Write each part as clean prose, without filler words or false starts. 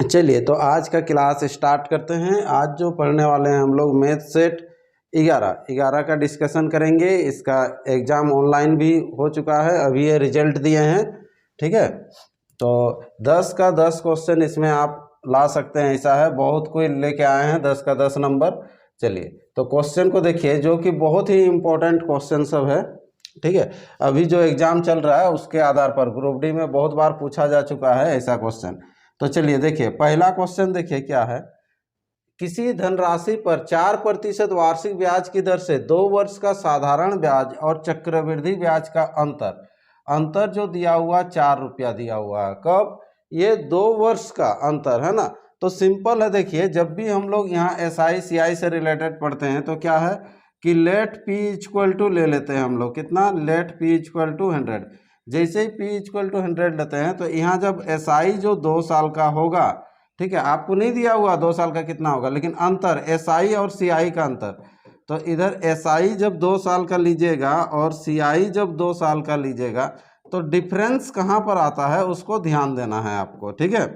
चलिए तो आज का क्लास स्टार्ट करते हैं। आज जो पढ़ने वाले हैं हम लोग मैथ सेट 11 का डिस्कशन करेंगे। इसका एग्ज़ाम ऑनलाइन भी हो चुका है, अभी ये रिजल्ट दिए हैं, ठीक है। तो 10 का 10 क्वेश्चन इसमें आप ला सकते हैं, ऐसा है। बहुत कोई लेके आए हैं 10 का 10 नंबर। चलिए तो क्वेश्चन को देखिए, जो कि बहुत ही इम्पोर्टेंट क्वेश्चन सब है, ठीक है। अभी जो एग्ज़ाम चल रहा है उसके आधार पर ग्रुप डी में बहुत बार पूछा जा चुका है ऐसा क्वेश्चन। तो चलिए देखिए, पहला क्वेश्चन देखिए क्या है। किसी धनराशि पर 4% वार्षिक ब्याज की दर से 2 वर्ष का साधारण ब्याज और चक्रवृद्धि ब्याज का अंतर जो दिया हुआ 4 रुपया दिया हुआ है। कब? ये 2 वर्ष का अंतर है ना। तो सिंपल है, देखिए जब भी हम लोग यहाँ SI CI से रिलेटेड पढ़ते हैं तो क्या है कि लेट P इक्वल टू ले लेते हैं हम लोग। कितना? Let P equal to 100। जैसे ही P इक्वल टू 100 लेते हैं तो यहाँ जब SI जो 2 साल का होगा, ठीक है, आपको नहीं दिया हुआ 2 साल का कितना होगा, लेकिन अंतर SI और CI का अंतर, तो इधर SI जब 2 साल का लीजिएगा और CI जब 2 साल का लीजिएगा तो डिफरेंस कहाँ पर आता है उसको ध्यान देना है आपको, ठीक है।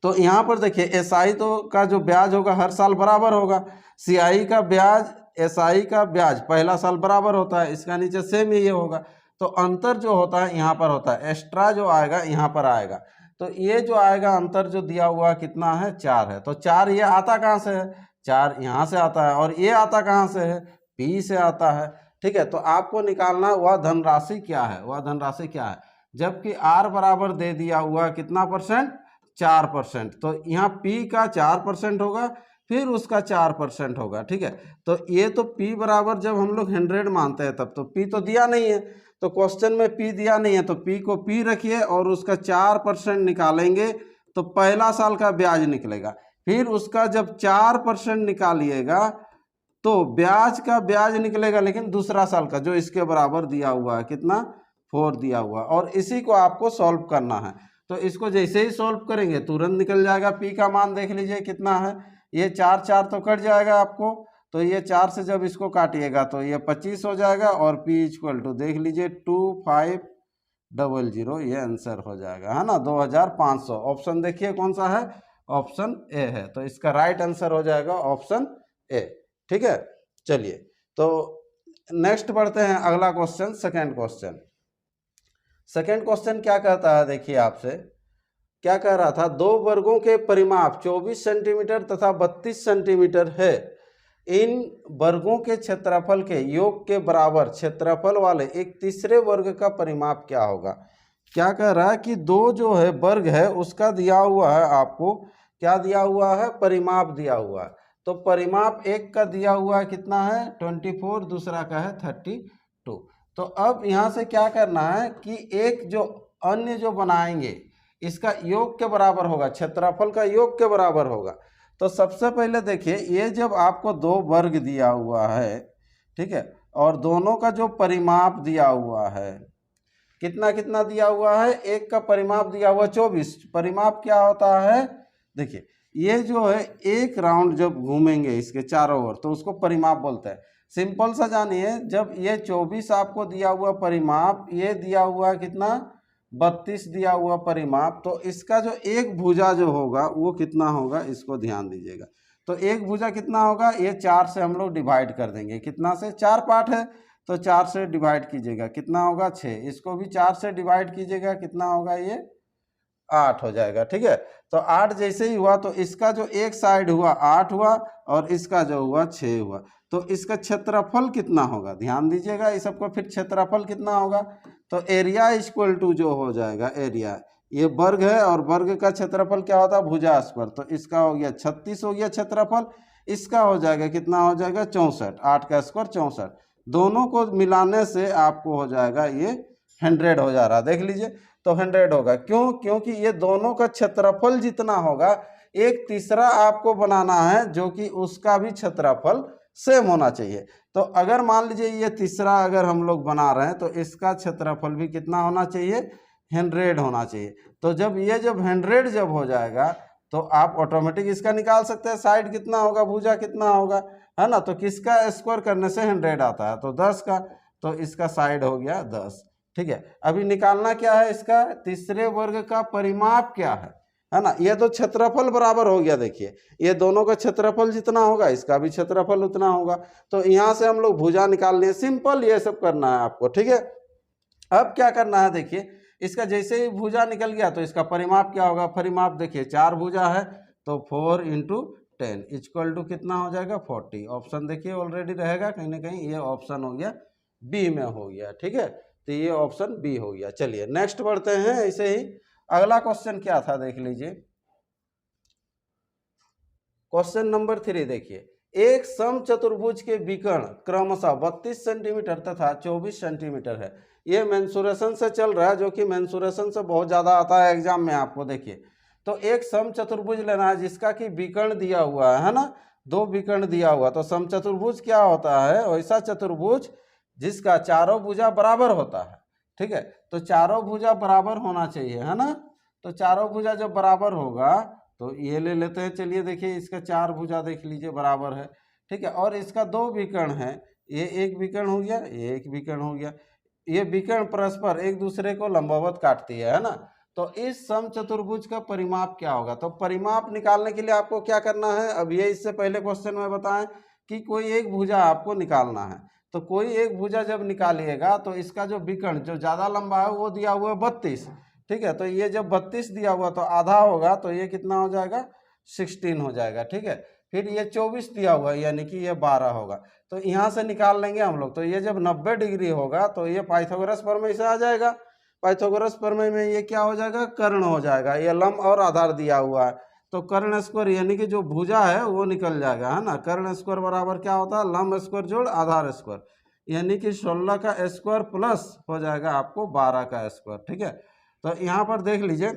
तो यहाँ पर देखिए SI तो का जो ब्याज होगा हर साल बराबर होगा, CI का ब्याज SI का ब्याज पहला साल बराबर होता है, इसका नीचे सेम ही ये होगा। तो अंतर जो होता है यहाँ पर होता है, एक्स्ट्रा जो आएगा यहाँ पर आएगा। तो ये जो आएगा अंतर जो दिया हुआ कितना है? 4 है। तो 4 ये आता कहाँ से है? 4 यहाँ से आता है। और ये आता कहाँ से है? P से आता है, ठीक है। तो आपको निकालना वह धनराशि क्या है, वह धनराशि क्या है, जबकि R बराबर दे दिया हुआ कितना परसेंट? 4%। तो यहाँ P का 4% होगा, फिर उसका 4% होगा, ठीक है। तो ये तो P बराबर जब हम लोग 100 मानते हैं तब तो P तो दिया नहीं है, तो क्वेश्चन में P दिया नहीं है, तो P को P रखिए और उसका 4% निकालेंगे तो पहला साल का ब्याज निकलेगा। फिर उसका जब 4% निकालिएगा तो ब्याज का ब्याज निकलेगा, लेकिन दूसरा साल का जो इसके बराबर दिया हुआ है, कितना? 4 दिया हुआ। और इसी को आपको सॉल्व करना है। तो इसको जैसे ही सॉल्व करेंगे तुरंत निकल जाएगा। P का मान देख लीजिए कितना है, ये 4 तो कट जाएगा आपको, तो ये 4 से जब इसको काटिएगा तो ये 25 हो जाएगा। और P इक्वल टू देख लीजिए 2500, ये आंसर हो जाएगा, है ना, 2500। ऑप्शन देखिए कौन सा है? ऑप्शन ए है। तो इसका राइट आंसर हो जाएगा ऑप्शन ए, ठीक है। चलिए तो नेक्स्ट बढ़ते हैं, अगला क्वेश्चन, सेकेंड क्वेश्चन क्या कहता है, देखिए आपसे क्या कह रहा था। 2 वर्गों के परिमाप 24 सेंटीमीटर तथा 32 सेंटीमीटर है। इन वर्गों के क्षेत्रफल के योग के बराबर क्षेत्रफल वाले एक तीसरे वर्ग का परिमाप क्या होगा। क्या कह रहा है कि 2 जो है वर्ग है उसका दिया हुआ है, आपको क्या दिया हुआ है? परिमाप दिया हुआ है। तो परिमाप एक का दिया हुआ है कितना है? 24, दूसरा का है 32। तो अब यहाँ से क्या करना है कि एक जो अन्य जो बनाएंगे इसका योग के बराबर होगा, क्षेत्रफल का योग के बराबर होगा। तो सबसे पहले देखिए, ये जब आपको 2 वर्ग दिया हुआ है, ठीक है, और दोनों का जो परिमाप दिया हुआ है, कितना कितना दिया हुआ है? एक का परिमाप दिया हुआ 24। परिमाप क्या होता है? देखिए ये जो है एक राउंड जब घूमेंगे इसके चारों ओर तो उसको परिमाप बोलते हैं। सिंपल सा जानिए, जब ये 24 आपको दिया हुआ परिमाप, ये दिया हुआ कितना? 32 दिया हुआ परिमाप, तो इसका जो एक भुजा जो होगा वो कितना होगा, इसको ध्यान दीजिएगा। तो एक भुजा कितना होगा? ये 4 से हम लोग डिवाइड कर देंगे। कितना से? 4 पार्ट है तो 4 से डिवाइड कीजिएगा, कितना होगा? 6। इसको भी 4 से डिवाइड कीजिएगा, कितना होगा? ये 8 हो जाएगा, ठीक है। तो 8 जैसे ही हुआ तो इसका जो एक साइड हुआ 8 हुआ और इसका जो हुआ 6 हुआ। तो इसका क्षेत्रफल कितना होगा? ध्यान दीजिएगा, इस सबको फिर क्षेत्रफल कितना होगा? तो एरिया इक्वल टू जो हो जाएगा, एरिया, ये वर्ग है और वर्ग का क्षेत्रफल क्या होता है? भुजा स्क्वायर। तो इसका हो गया 36 हो गया क्षेत्रफल, इसका हो जाएगा कितना? हो जाएगा 64। 8 का स्क्वायर 64, दोनों को मिलाने से आपको हो जाएगा ये 100 हो जा रहा है, देख लीजिए। तो 100 होगा, क्यों? क्योंकि ये दोनों का क्षेत्रफल जितना होगा, एक तीसरा आपको बनाना है जो कि उसका भी क्षेत्रफल सेम होना चाहिए। तो अगर मान लीजिए ये तीसरा अगर हम लोग बना रहे हैं तो इसका क्षेत्रफल भी कितना होना चाहिए? 100 होना चाहिए। तो जब 100 जब हो जाएगा तो आप ऑटोमेटिक इसका निकाल सकते हैं, साइड कितना होगा, भुजा कितना होगा, है ना। तो किसका स्क्वायर करने से 100 आता है? तो 10 का। तो इसका साइड हो गया 10, ठीक है। अभी निकालना क्या है? इसका तीसरे वर्ग का परिमाप क्या है है ना। ये तो क्षेत्रफल बराबर हो गया, देखिए ये दोनों का क्षेत्रफल जितना होगा इसका भी क्षेत्रफल उतना होगा। तो यहाँ से हम लोग भुजा निकाल लिए, सिंपल ये सब करना है आपको, ठीक है। अब क्या करना है, देखिए इसका जैसे ही भुजा निकल गया तो इसका परिमाप क्या होगा, परिमाप देखिए 4 भुजा है तो 4 × 10 इक्वल टू कितना हो जाएगा 40। ऑप्शन देखिए ऑलरेडी रहेगा कहीं ना कहीं, ये ऑप्शन हो गया बी में हो गया, ठीक है। तो ये ऑप्शन बी हो गया। चलिए नेक्स्ट बढ़ते हैं। ऐसे ही अगला क्वेश्चन क्या था देख लीजिए, क्वेश्चन नंबर 3 देखिए, एक समचतुर्भुज के विकर्ण क्रमशः 32 सेंटीमीटर तथा 24 सेंटीमीटर है। ये मेंसुरेशन से चल रहा है, जो कि मेंसुरेशन से बहुत ज्यादा आता है एग्जाम में आपको। देखिए तो एक समचतुर्भुज लेना है जिसका कि विकर्ण दिया हुआ है ना, 2 विकर्ण दिया हुआ। तो समचतुर्भुज क्या होता है, वैसा चतुर्भुज जिसका चारों भुजा बराबर होता है, ठीक है। तो चारों भुजा बराबर होना चाहिए, है ना। तो चारों भुजा जब बराबर होगा तो ये ले लेते हैं। चलिए देखिए इसका 4 भुजा देख लीजिए बराबर है, ठीक है। और इसका 2 विकर्ण है, ये एक विकर्ण हो गया, ये एक विकर्ण हो गया। ये विकर्ण परस्पर एक दूसरे को लंबवत काटती है ना। तो इस समचतुर्भुज का परिमाप क्या होगा, तो परिमाप निकालने के लिए आपको क्या करना है, अब ये इससे पहले क्वेश्चन में बताएं कि कोई एक भुजा आपको निकालना है। तो कोई एक भुजा जब निकालिएगा तो इसका जो विकर्ण जो ज़्यादा लंबा है वो दिया हुआ है 32, ठीक है। तो ये जब 32 दिया हुआ तो आधा होगा, तो ये कितना हो जाएगा 16 हो जाएगा, ठीक है। फिर ये 24 दिया हुआ है यानी कि ये 12 होगा। तो यहाँ से निकाल लेंगे हम लोग। तो ये जब 90 डिग्री होगा तो ये पाइथागोरस प्रमेय से आ जाएगा। पाइथागोरस प्रमेय में ये क्या हो जाएगा, कर्ण हो जाएगा। ये लंब और आधार दिया हुआ है तो कर्ण स्क्वायर यानी कि जो भुजा है वो निकल जाएगा, है ना। कर्ण स्क्वायर बराबर क्या होता है, लंब स्क्वायर जोड़ आधार स्क्वायर, यानी कि 16 का स्क्वायर प्लस हो जाएगा आपको 12 का स्क्वायर, ठीक है। तो यहाँ पर देख लीजिए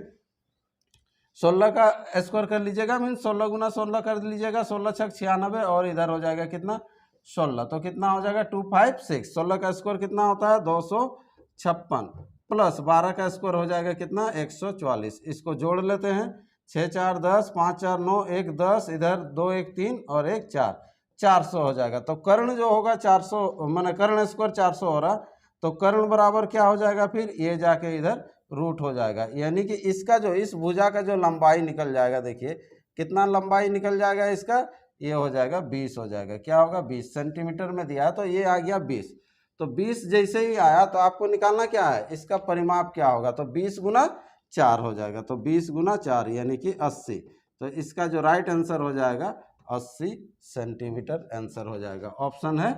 16 का स्क्वायर कर लीजिएगा, मीन 16 × 16 कर लीजिएगा, 16 × 6 = 96 और इधर हो जाएगा कितना 16। तो कितना हो जाएगा 256। 16 का स्क्वायर कितना होता है 256 प्लस 12 का स्क्वायर हो जाएगा कितना 144। इसको जोड़ लेते हैं, 6 × 4 = 10, 5 × 4 = 9, 1 = 10, इधर 2 × 1 = 3 और 1 = 4, 400 हो जाएगा। तो कर्ण जो होगा 400, माने कर्ण स्क्वायर 400 हो रहा, तो कर्ण बराबर क्या हो जाएगा, फिर ये जाके इधर रूट हो जाएगा। यानी कि इसका जो इस भुजा का जो लंबाई निकल जाएगा, देखिए कितना लंबाई निकल जाएगा इसका, ये हो जाएगा 20 हो जाएगा। क्या होगा 20 सेंटीमीटर में दिया है तो ये आ गया 20। तो 20 जैसे ही आया तो आपको निकालना क्या है, इसका परिमाप क्या होगा, तो 20 × 4 हो जाएगा। तो 20 × 4 यानी कि 80। तो इसका जो राइट आंसर हो जाएगा 80 सेंटीमीटर आंसर हो जाएगा। ऑप्शन है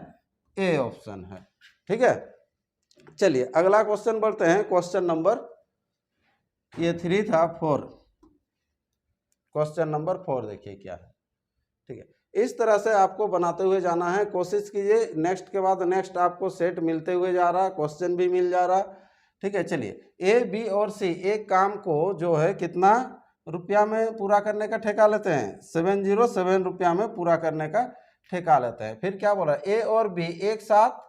ए, ऑप्शन है, ठीक है। चलिए अगला क्वेश्चन बढ़ते हैं। क्वेश्चन नंबर ये 3 था, 4, क्वेश्चन नंबर 4 देखिए क्या है, ठीक है। इस तरह से आपको बनाते हुए जाना है, कोशिश कीजिए। नेक्स्ट के बाद नेक्स्ट आपको सेट मिलते हुए जा रहा है, क्वेश्चन भी मिल जा रहा, ठीक है। चलिए ए, बी और सी एक काम को जो है कितना रुपया में पूरा करने का ठेका लेते हैं, 707 रुपया में पूरा करने का ठेका लेते हैं। फिर क्या बोला, ए और बी एक साथ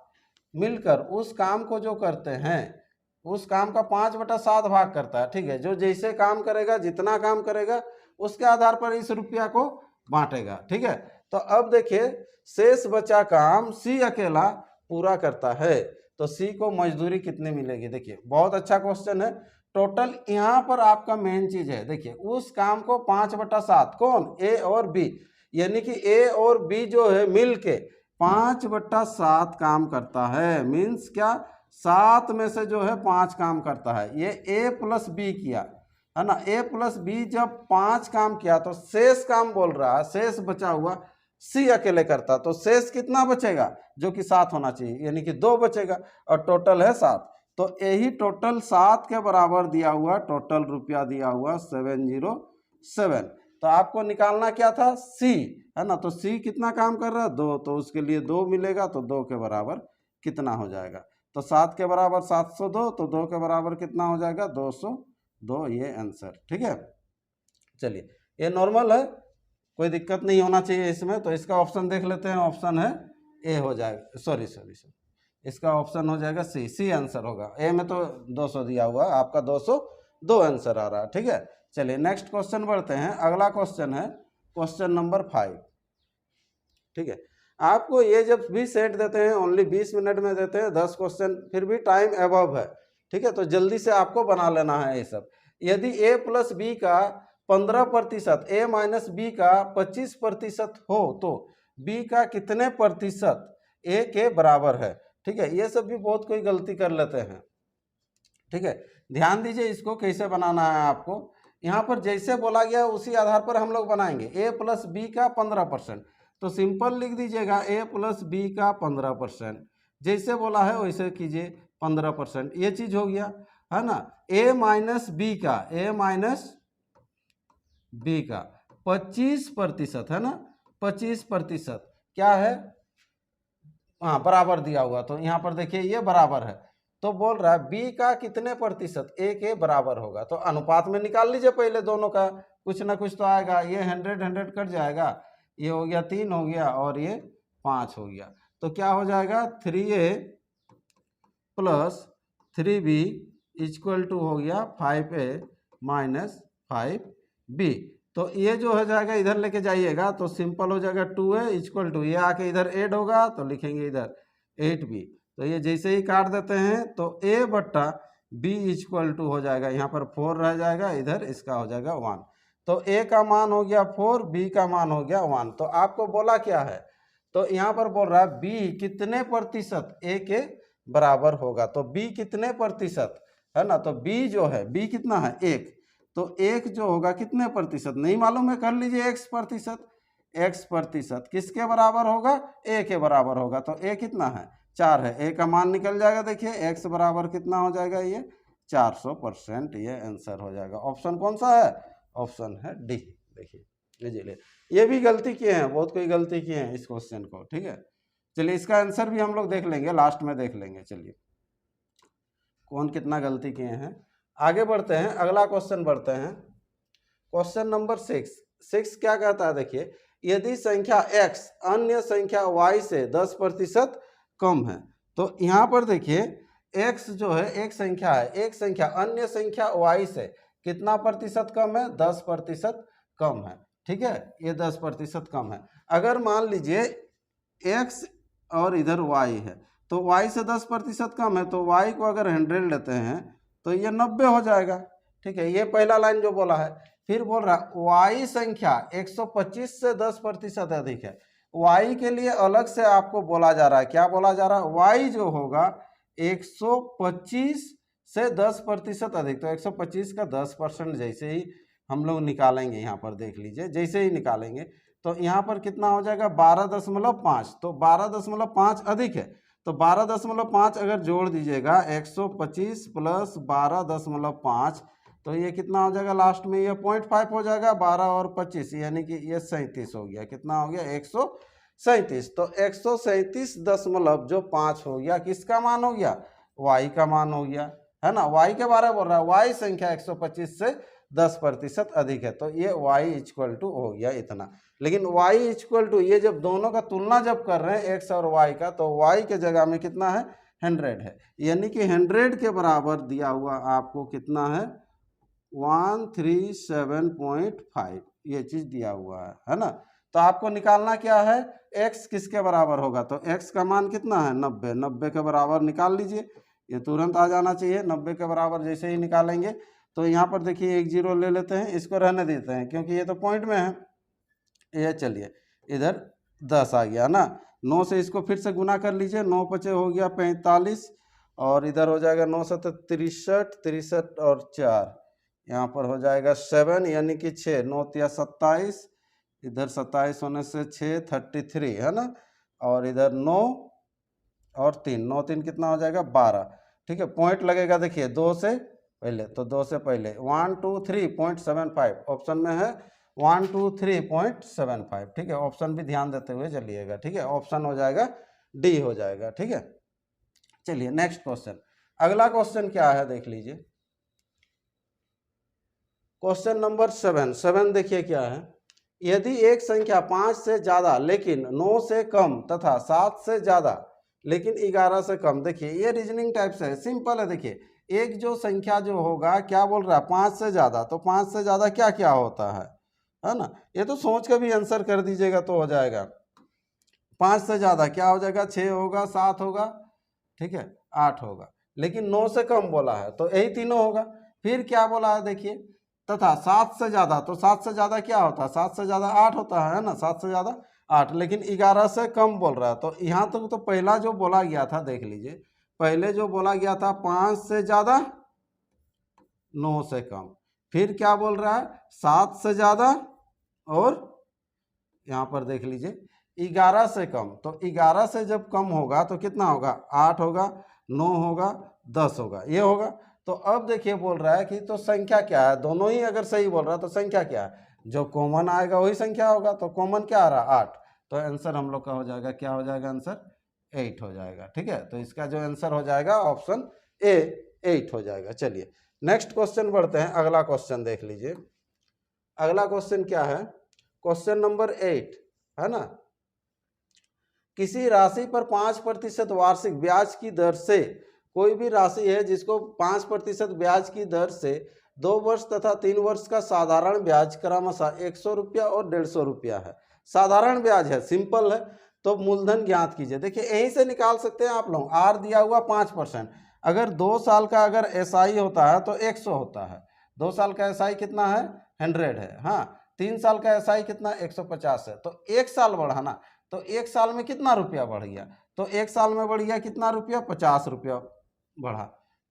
मिलकर उस काम को जो करते हैं उस काम का 5/7 भाग करता है, ठीक है। जो जैसे काम करेगा, जितना काम करेगा उसके आधार पर इस रुपया को बांटेगा, ठीक है। तो अब देखिए शेष बचा काम सी अकेला पूरा करता है, तो सी को मजदूरी कितनी मिलेगी। देखिए बहुत अच्छा क्वेश्चन है। टोटल यहाँ पर आपका मेन चीज है, देखिए उस काम को 5/7 कौन, ए और बी, यानी कि ए और बी जो है मिलके 5/7 काम करता है। मीन्स क्या, 7 में से जो है 5 काम करता है। ये ए प्लस बी किया है ना, ए प्लस बी जब 5 काम किया तो शेष काम बोल रहा है, शेष बचा हुआ सी अकेले करता, तो शेष कितना बचेगा, जो कि 7 होना चाहिए, यानी कि 2 बचेगा और टोटल है 7। तो यही टोटल 7 के बराबर दिया हुआ, टोटल रुपया दिया हुआ 707। तो आपको निकालना क्या था, सी, है ना। तो सी कितना काम कर रहा है 2, तो उसके लिए 2 मिलेगा, तो 2 के बराबर कितना हो जाएगा, तो 7 के बराबर 702, तो 2 के बराबर कितना हो जाएगा 202, ये आंसर, ठीक है। चलिए ये नॉर्मल है, कोई दिक्कत नहीं होना चाहिए इसमें। तो इसका ऑप्शन देख लेते हैं, ऑप्शन है ए हो जाएगा, सॉरी इसका ऑप्शन हो जाएगा सी, सी आंसर होगा। ए में तो 200 दिया हुआ, आपका 202 आंसर आ रहा है, ठीक है। चलिए नेक्स्ट क्वेश्चन बढ़ते हैं। अगला क्वेश्चन है क्वेश्चन नंबर 5, ठीक है। आपको ये जब भी सेट देते हैं ओनली 20 मिनट में देते हैं, 10 क्वेश्चन, फिर भी टाइम अबव है, ठीक है। तो जल्दी से आपको बना लेना है ये सब। यदि a + b का 15%, a माइनस बी का 25% हो तो b का कितने प्रतिशत a के बराबर है। ठीक है, ये सब भी बहुत कोई गलती कर लेते हैं। ठीक है, ध्यान दीजिए इसको कैसे बनाना है आपको। यहाँ पर जैसे बोला गया उसी आधार पर हम लोग बनाएंगे। a प्लस बी का 15%, तो सिंपल लिख दीजिएगा a प्लस बी का 15%, जैसे बोला है वैसे कीजिए 15%, ये चीज हो गया है ना। a माइनस बी का 25% है ना, 25% क्या है, हाँ बराबर दिया हुआ, तो यहाँ पर देखिए ये बराबर है, तो बोल रहा है b का कितने प्रतिशत a के बराबर होगा। तो अनुपात में निकाल लीजिए पहले दोनों का, कुछ ना कुछ तो आएगा। ये 100 कट जाएगा, ये हो गया 3 हो गया और ये 5 हो गया, तो क्या हो जाएगा 3a plus 3b equal to हो गया 5a माइनस 5b। तो ये जो हो जाएगा इधर लेके जाइएगा तो सिंपल हो जाएगा 2a इक्वल टू, ये आके इधर ऐड होगा तो लिखेंगे इधर 8b। तो ये जैसे ही काट देते हैं तो a बट्टा b इक्वल टू हो जाएगा, यहाँ पर 4 रह जाएगा, इधर इसका हो जाएगा 1। तो a का मान हो गया 4, b का मान हो गया 1। तो आपको बोला क्या है, तो यहाँ पर बोल रहा है b कितने प्रतिशत a के बराबर होगा। तो b कितने प्रतिशत है ना, तो b जो है b कितना है 1, तो 1 जो होगा कितने प्रतिशत नहीं मालूम है, कर लीजिए x प्रतिशत। x प्रतिशत किसके बराबर होगा, a के बराबर होगा, तो a कितना है 4 है, a का मान निकल जाएगा। देखिए x बराबर कितना हो जाएगा, ये 400%, ये आंसर हो जाएगा। ऑप्शन कौन सा है, ऑप्शन है डी। देखिए लीजिए, ये भी गलती किए हैं, बहुत कोई गलती किए हैं इस क्वेश्चन को। ठीक है, चलिए इसका आंसर भी हम लोग देख लेंगे, लास्ट में देख लेंगे। चलिए कौन कितना गलती किए हैं, आगे बढ़ते हैं, अगला क्वेश्चन बढ़ते हैं। क्वेश्चन नंबर 6 क्या कहता है, देखिए यदि संख्या x अन्य संख्या y से 10% कम है, तो यहाँ पर देखिए x जो है एक संख्या है, एक संख्या अन्य संख्या y से कितना प्रतिशत कम है, 10% कम है। ठीक है, ये 10% कम है। अगर मान लीजिए x और इधर y है, तो y से 10% कम है, तो y को अगर 100 लेते हैं तो ये 90 हो जाएगा। ठीक है, ये पहला लाइन जो बोला है। फिर बोल रहा y संख्या 125 से 10% अधिक है। y के लिए अलग से आपको बोला जा रहा है, क्या बोला जा रहा है, y जो होगा 125 से 10% अधिक, तो 125 का 10% जैसे ही हम लोग निकालेंगे, यहाँ पर देख लीजिए, जैसे ही निकालेंगे तो यहाँ पर कितना हो जाएगा 12.5, तो 12.5 अधिक है, तो 12.5 अगर जोड़ दीजिएगा 125 प्लस 12.5, तो ये कितना हो जाएगा लास्ट में, ये 0.5 हो जाएगा, 12 और 25 यानी कि ये 37 हो गया। कितना हो गया 137, तो 137.5 हो गया, किसका मान हो गया, y का मान हो गया, है ना। y के बारे में बोल रहा है, y संख्या 125 से 10% अधिक है, तो ये y इक्वल टू हो गया इतना। लेकिन y इक्वल टू, ये जब दोनों का तुलना जब कर रहे हैं x और y का, तो y के जगह में कितना है 100 है, यानी कि 100 के बराबर दिया हुआ आपको कितना है 137.5, ये चीज दिया हुआ है ना। तो आपको निकालना क्या है, x किसके बराबर होगा, तो x का मान कितना है 90, 90 के बराबर निकाल लीजिए, ये तुरंत आ जाना चाहिए। 90 के बराबर जैसे ही निकालेंगे तो यहाँ पर देखिए 1 0 ले लेते हैं, इसको रहने देते हैं क्योंकि ये तो पॉइंट में है। ये चलिए इधर 10 आ गया ना, 9 से इसको फिर से गुना कर लीजिए, 9 पचे हो गया 45, और इधर हो जाएगा 9 से 63, 63 और 4 यहाँ पर हो जाएगा 7, यानी कि 6, 9 तिया 27, इधर 27 होने से 6 33 है ना, और इधर 9 और 3, 9 3 कितना हो जाएगा 12। ठीक है, पॉइंट लगेगा देखिए 2 से पहले, तो 2 से पहले 1 2 3.75, ऑप्शन में है 1 2 3.75। ठीक है, ऑप्शन भी ध्यान देते हुए चलिएगा। ठीक है, ऑप्शन हो जाएगा डी हो जाएगा। ठीक है, चलिए नेक्स्ट क्वेश्चन, अगला क्वेश्चन क्या है देख लीजिए, क्वेश्चन नंबर 7 देखिए क्या है, यदि एक संख्या 5 से ज्यादा लेकिन 9 से कम तथा 7 से ज्यादा लेकिन 11 से कम, देखिए ये रीजनिंग टाइप से है, सिंपल है। देखिए एक जो संख्या जो होगा, क्या बोल रहा है 5 से ज्यादा, तो 5 से ज्यादा क्या क्या होता है ना, ये तो सोच कर भी आंसर कर दीजिएगा तो हो जाएगा। 5 से ज्यादा क्या हो जाएगा, 6 होगा, 7 होगा, ठीक है 8 होगा, लेकिन 9 से कम बोला है तो यही तीनों होगा। फिर क्या बोला है देखिए, तथा 7 से ज़्यादा, तो 7 से ज़्यादा क्या होता है, 7 से ज़्यादा 8 होता है ना, 7 से ज़्यादा 8, लेकिन 11 से कम बोल रहा है। तो यहाँ तक तो पहला जो बोला गया था, देख लीजिए, पहले जो बोला गया था 5 से ज़्यादा 9 से कम, फिर क्या बोल रहा है 7 से ज़्यादा, और यहाँ पर देख लीजिए 11 से कम। तो 11 से जब कम होगा तो कितना होगा, 8 होगा, 9 होगा, 10 होगा, ये होगा। तो अब देखिए बोल रहा है कि तो संख्या क्या है, दोनों ही अगर सही बोल रहा है तो संख्या क्या है, जो कॉमन आएगा वही संख्या होगा। तो कॉमन क्या आ रहा, 8। तो आंसर हम लोग का हो जाएगा, क्या हो जाएगा आंसर, 8 हो जाएगा। ठीक है, तो इसका जो आंसर हो जाएगा ऑप्शन ए 8 हो जाएगा। चलिए नेक्स्ट क्वेश्चन बढ़ते हैं, अगला क्वेश्चन देख लीजिए। अगला क्वेश्चन क्या है, क्वेश्चन नंबर 8 है ना। किसी राशि पर 5% वार्षिक ब्याज की दर से, कोई भी राशि है जिसको 5% ब्याज की दर से 2 वर्ष तथा 3 वर्ष का साधारण ब्याज क्रमशः 100 रुपया और 150 रुपया है। साधारण ब्याज है, सिंपल है, तो मूलधन ज्ञात कीजिए। देखिए यहीं से निकाल सकते हैं आप लोग, आर दिया हुआ 5%, अगर 2 साल का अगर एसआई होता है तो 100 होता है, 2 साल का एसआई कितना है 100 है, हाँ 3 साल का एसआई कितना 150 है। तो 1 साल बढ़ा ना, तो 1 साल में कितना रुपया बढ़ गया, तो 1 साल में बढ़ गया कितना रुपया, 50 रुपया बढ़ा,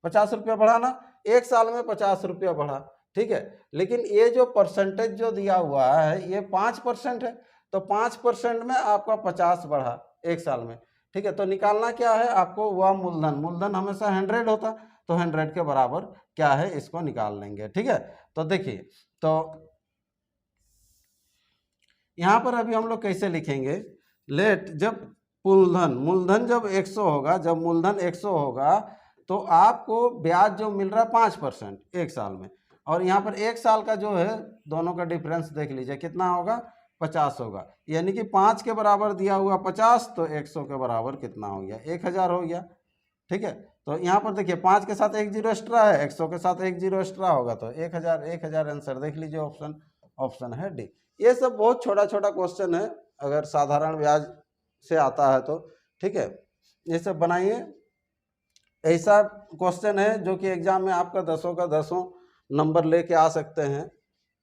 50 रुपया बढ़ा ना, 1 साल में 50 रुपया बढ़ा। ठीक है, लेकिन ये जो परसेंटेज जो दिया हुआ है ये 5% है, तो 5% में आपका 50 बढ़ा 1 साल में। ठीक है, तो निकालना क्या है आपको, वह मूलधन, मूलधन हमेशा 100 होता, तो 100 के बराबर क्या है इसको निकाल लेंगे। ठीक है, तो देखिए, तो यहाँ पर अभी हम लोग कैसे लिखेंगे, लेट जब मूलधन, मूलधन जब 100 होगा, जब मूलधन 100 होगा तो आपको ब्याज जो मिल रहा है 5% 1 साल में, और यहाँ पर 1 साल का जो है दोनों का डिफरेंस देख लीजिए कितना होगा, 50 होगा, यानी कि 5 के बराबर दिया हुआ 50, तो 100 के बराबर कितना हो गया, 1000 हो गया। ठीक है, तो यहाँ पर देखिए 5 के साथ 1 जीरो एक्स्ट्रा है, 100 के साथ 1 जीरो एक्स्ट्रा होगा, तो 1000, 1000 आंसर देख लीजिए, ऑप्शन, ऑप्शन है डी। ये सब बहुत छोटा छोटा क्वेश्चन है, अगर साधारण ब्याज से आता है तो। ठीक है, ये सब बनाइए, ऐसा क्वेश्चन है जो कि एग्जाम में आपका 10 का 10 नंबर लेके आ सकते हैं।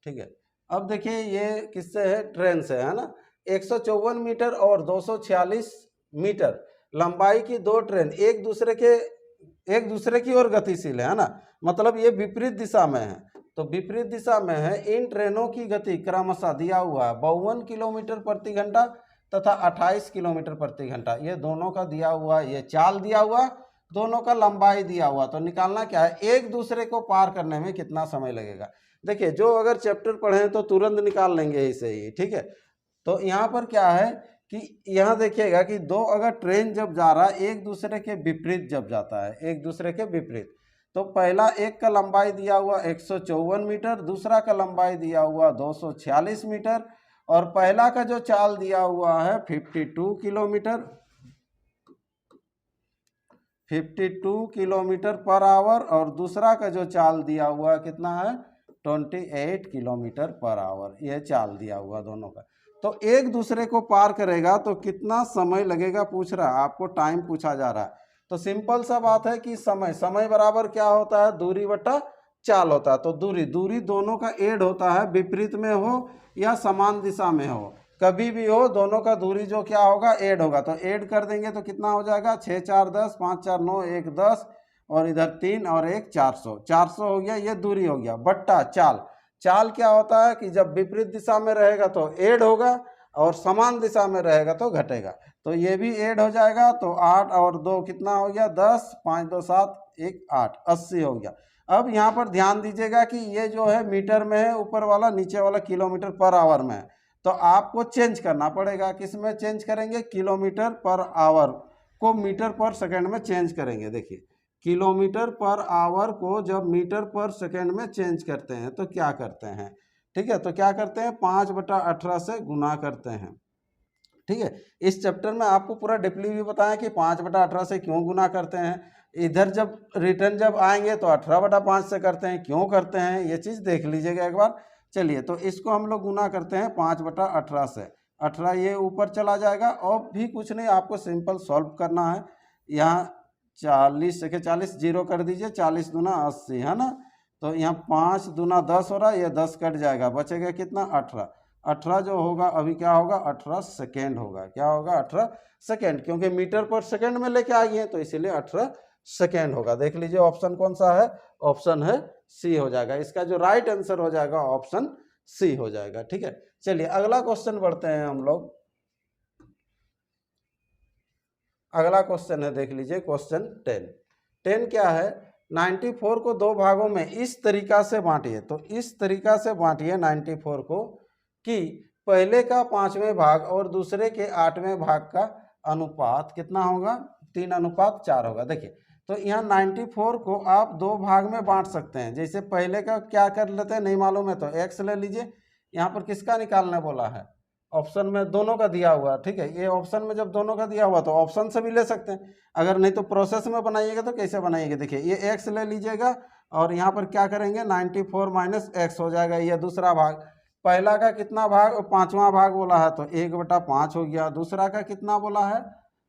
ठीक है, अब देखिए ये किससे है, ट्रेन से है ना। 154 मीटर और 246 मीटर लंबाई की 2 ट्रेन एक दूसरे की ओर गतिशील है ना, मतलब ये विपरीत दिशा में है, तो विपरीत दिशा में है। इन ट्रेनों की गति क्रमशः दिया हुआ है 52 किलोमीटर प्रति घंटा तथा 28 किलोमीटर प्रति घंटा, ये दोनों का दिया हुआ, ये चाल दिया हुआ, दोनों का लंबाई दिया हुआ। तो निकालना क्या है, एक दूसरे को पार करने में कितना समय लगेगा। देखिए जो अगर चैप्टर पढ़े तो तुरंत निकाल लेंगे इसे ही। ठीक है, तो यहाँ पर क्या है कि यहाँ देखिएगा कि दो अगर ट्रेन जब जा रहा है एक दूसरे के विपरीत जब जाता है, एक दूसरे के विपरीत, तो पहला एक का लंबाई दिया हुआ 154 मीटर, दूसरा का लंबाई दिया हुआ 246 मीटर, और पहला का जो चाल दिया हुआ है 52 किलोमीटर, 52 किलोमीटर पर आवर, और दूसरा का जो चाल दिया हुआ कितना है 28 किलोमीटर पर आवर, ये चाल दिया हुआ दोनों का। तो एक दूसरे को पार करेगा तो कितना समय लगेगा पूछ रहा है, आपको टाइम पूछा जा रहा है। तो सिंपल सा बात है कि समय, समय बराबर क्या होता है, दूरी बटा चाल होता है। तो दूरी, दूरी दोनों का ऐड होता है, विपरीत में हो या समान दिशा में हो, कभी भी हो, दोनों का दूरी जो क्या होगा ऐड होगा। तो ऐड कर देंगे तो कितना हो जाएगा, 6 4 10, 5 4 9, 1 10, और इधर 3 और 1 400, 400 हो गया, ये दूरी हो गया, बट्टा चाल। चाल क्या होता है कि जब विपरीत दिशा में रहेगा तो ऐड होगा, और समान दिशा में रहेगा तो घटेगा। तो ये भी ऐड हो जाएगा, तो 8 और 2 कितना हो गया 10, 5 2 7, 1 8, 80 हो गया। अब यहाँ पर ध्यान दीजिएगा कि ये जो है मीटर में है ऊपर वाला, नीचे वाला किलोमीटर पर आवर में है, तो आपको चेंज करना पड़ेगा। किस में चेंज करेंगे, किलोमीटर पर आवर को मीटर पर सेकंड में चेंज करेंगे। देखिए किलोमीटर पर आवर को जब मीटर पर सेकंड में चेंज करते हैं तो क्या करते हैं, ठीक है, तो क्या करते हैं 5/18 से गुना करते हैं। ठीक है, इस चैप्टर में आपको पूरा डिपली भी बताया कि 5/18 से क्यों गुना करते हैं। इधर जब रिटर्न जब आएंगे तो 18/5 से करते हैं, क्यों करते हैं ये चीज़ देख लीजिएगा एक बार। चलिए, तो इसको हम लोग गुना करते हैं 5/18 से, 18 ये ऊपर चला जाएगा, और भी कुछ नहीं, आपको सिंपल सॉल्व करना है। यहाँ 40 से 40 जीरो कर दीजिए, 40 दूना 80 है ना, तो यहाँ 5 दूना 10 हो रहा है, ये 10 कट जाएगा, बचेगा कितना 18। 18 जो होगा अभी क्या होगा 18 सेकेंड होगा, क्या होगा 18 सेकेंड, क्योंकि मीटर पर सेकेंड में लेके आई है तो इसीलिए 18 सेकेंड होगा। देख लीजिए ऑप्शन कौन सा है, ऑप्शन है सी हो जाएगा, इसका जो राइट आंसर हो जाएगा ऑप्शन सी हो जाएगा। ठीक है, चलिए अगला क्वेश्चन बढ़ते हैं हम लोग। अगला क्वेश्चन है, देख लीजिए क्वेश्चन 10 क्या है, 94 को दो भागों में इस तरीका से बांटिए। तो इस तरीका से बांटिए 94 को कि पहले का 5वें भाग और दूसरे के 8वें भाग का अनुपात कितना होगा, 3:4 होगा। देखिए तो यहाँ 94 को आप दो भाग में बांट सकते हैं। जैसे पहले का क्या कर लेते हैं, नहीं मालूम है तो x ले लीजिए। यहाँ पर किसका निकालने बोला है, ऑप्शन में दोनों का दिया हुआ, ठीक है, ये ऑप्शन में जब दोनों का दिया हुआ तो ऑप्शन से भी ले सकते हैं, अगर नहीं तो प्रोसेस में बनाइएगा तो कैसे बनाइएगा। देखिए ये x ले लीजिएगा और यहाँ पर क्या करेंगे 94 माइनस x हो जाएगा, ये दूसरा भाग। पहला का कितना भाग, 5वां भाग बोला है तो 1/5 हो गया। दूसरा का कितना बोला है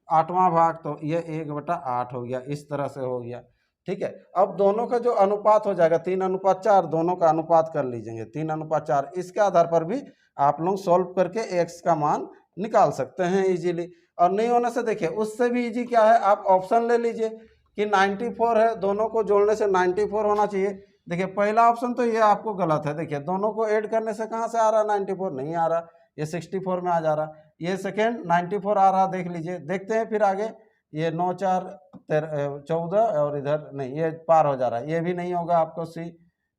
8वां भाग, तो ये 1/8 हो गया, इस तरह से हो गया। ठीक है, अब दोनों का जो अनुपात हो जाएगा 3:4, दोनों का अनुपात कर लीजिएंगे 3:4। इसके आधार पर भी आप लोग सॉल्व करके x का मान निकाल सकते हैं इजीली। और नहीं होने से देखिए उससे भी इजी क्या है, आप ऑप्शन ले लीजिए कि 94 है, दोनों को जोड़ने से 94 होना चाहिए। देखिए पहला ऑप्शन तो ये आपको गलत है, देखिए दोनों को ऐड करने से कहाँ से आ रहा है 94, नहीं आ रहा, ये 64 में आ जा रहा। ये सेकेंड 94 आ रहा, देख लीजिए, देखते हैं फिर आगे। ये 9 4 14 और इधर नहीं, ये पार हो जा रहा है, ये भी नहीं होगा आपको सी।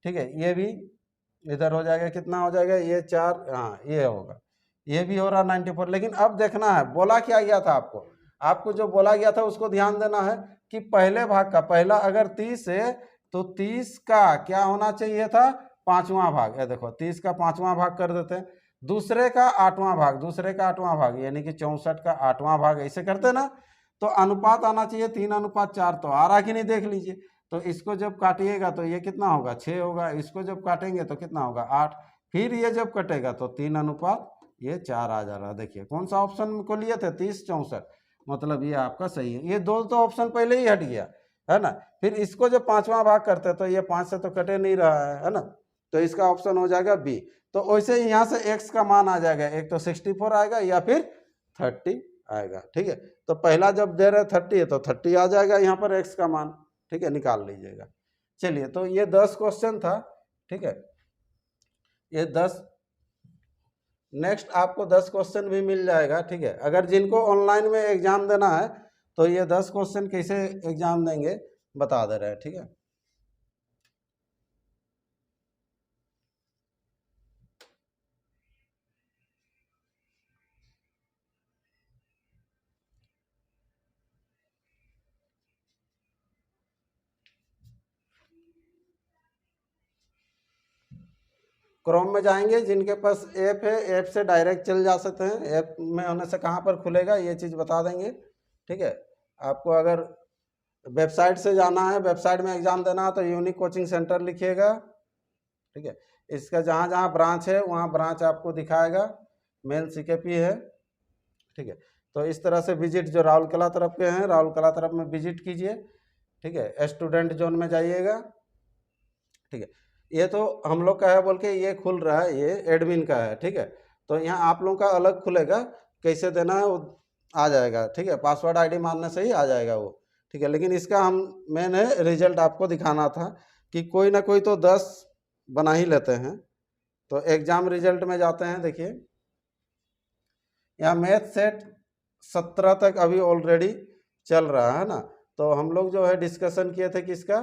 ठीक है, ये भी इधर हो जाएगा, कितना हो जाएगा ये 4, हाँ ये होगा, ये भी हो रहा 94। लेकिन अब देखना है बोला क्या गया था आपको, आपको जो बोला गया था उसको ध्यान देना है कि पहले भाग का, पहला अगर 30 है तो 30 का क्या होना चाहिए था 5वां भाग। ये देखो 30 का 5वां भाग कर देते हैं। दूसरे का 8वां भाग, दूसरे का 8वां भाग यानी कि 64 का 8वां भाग, ऐसे करते ना, तो अनुपात आना चाहिए 3:4। तो आ रहा कि नहीं देख लीजिए। तो इसको जब काटिएगा तो ये कितना होगा 6 होगा, इसको जब काटेंगे तो कितना होगा 8, फिर ये जब कटेगा तो 3:4 आ जा रहा है। देखिए कौन सा ऑप्शन को लिए थे 30 64, मतलब ये आपका सही है। ये दो तो ऑप्शन पहले ही हट गया है ना। फिर इसको जब 5वां भाग करते तो ये 5 से तो कटे नहीं रहा है ना, तो इसका ऑप्शन हो जाएगा बी। तो वैसे ही यहाँ से x का मान आ जाएगा, एक तो 64 आएगा या फिर 30 आएगा। ठीक है, तो पहला जब दे रहे 30 है तो 30 आ जाएगा यहाँ पर x का मान। ठीक है, निकाल लीजिएगा। चलिए तो ये 10 क्वेश्चन था। ठीक है, ये 10, नेक्स्ट आपको 10 क्वेश्चन भी मिल जाएगा। ठीक है, अगर जिनको ऑनलाइन में एग्जाम देना है तो ये 10 क्वेश्चन कैसे एग्जाम देंगे बता दे रहे हैं। ठीक है, क्रोम में जाएंगे, जिनके पास ऐप है ऐप से डायरेक्ट चल जा सकते हैं। ऐप में होने से कहाँ पर खुलेगा ये चीज़ बता देंगे। ठीक है, आपको अगर वेबसाइट से जाना है, वेबसाइट में एग्ज़ाम देना है तो यूनिक कोचिंग सेंटर लिखिएगा। ठीक है, इसका जहाँ जहाँ ब्रांच है वहाँ ब्रांच आपको दिखाएगा, मेन सीकेपी है। ठीक है, तो इस तरह से विजिट जो राउरकेला तरफ के हैं राउरकेला तरफ में विजिट कीजिए। ठीक है, स्टूडेंट जोन में जाइएगा। ठीक है, ये तो हम लोग का है बोल के ये खुल रहा है, ये एडमिन का है। ठीक है, तो यहाँ आप लोगों का अलग खुलेगा, कैसे देना है वो आ जाएगा। ठीक है, पासवर्ड आईडी मारने से ही आ जाएगा वो। ठीक है, लेकिन इसका हम मेन है रिजल्ट आपको दिखाना था कि कोई ना कोई तो 10 बना ही लेते हैं। तो एग्जाम रिजल्ट में जाते हैं। देखिए यहाँ मैथ सेट 17 तक अभी ऑलरेडी चल रहा है ना, तो हम लोग जो है डिस्कशन किए थे किसका,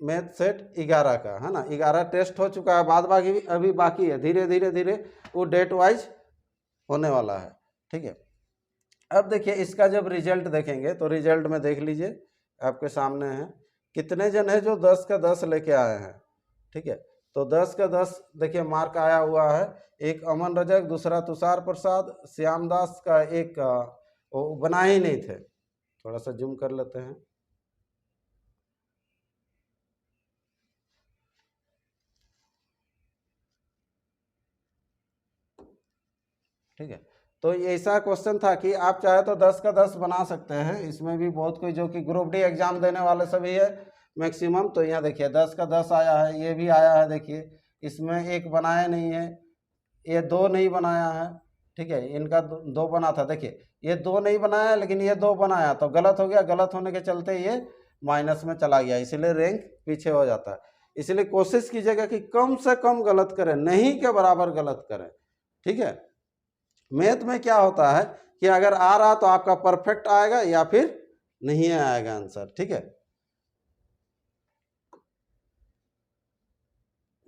मैथ सेट 11 का है ना। 11 टेस्ट हो चुका है, बाद बाकी अभी बाकी है, धीरे धीरे धीरे वो डेट वाइज होने वाला है। ठीक है, अब देखिए इसका जब रिजल्ट देखेंगे तो रिजल्ट में देख लीजिए आपके सामने है कितने जन है जो 10 का 10 लेके आए हैं। ठीक है, तो 10 का 10 देखिए मार्क आया हुआ है, एक अमन रजक, दूसरा तुषार प्रसाद, श्यामदास का एक वो बनाए ही नहीं थे। थोड़ा सा जूम कर लेते हैं। ठीक है, तो ऐसा क्वेश्चन था कि आप चाहे तो 10 का 10 बना सकते हैं। इसमें भी बहुत कोई जो कि ग्रुप डी एग्जाम देने वाले सभी है मैक्सिमम। तो यहाँ देखिए 10 का 10 आया है, ये भी आया है, देखिए इसमें एक बनाया नहीं है, ये 2 नहीं बनाया है, ठीक है, इनका 2 बना था, देखिए ये 2 नहीं बनाया लेकिन ये 2 बनाया, तो गलत हो गया, गलत होने के चलते ये माइनस में चला गया, इसलिए रैंक पीछे हो जाता है। इसलिए कोशिश कीजिएगा कि कम से कम गलत करें, नहीं के बराबर गलत करें, ठीक है। मैथ में क्या होता है कि अगर आ रहा तो आपका परफेक्ट आएगा या फिर नहीं आएगा आंसर, ठीक है।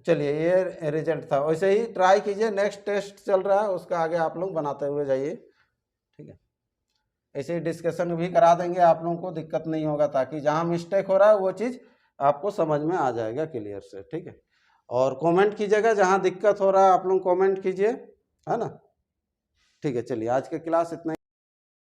चलिए ये रिजल्ट था, वैसे ही ट्राई कीजिए, नेक्स्ट टेस्ट चल रहा है उसका आगे आप लोग बनाते हुए जाइए, ठीक है। ऐसे ही डिस्कशन भी करा देंगे, आप लोगों को दिक्कत नहीं होगा, ताकि जहाँ मिस्टेक हो रहा है वो चीज़ आपको समझ में आ जाएगा क्लियर से, ठीक है। और कमेंट कीजिएगा, जहाँ दिक्कत हो रहा है आप लोग कमेंट कीजिए, है ना। ठीक है, चलिए आज की क्लास इतना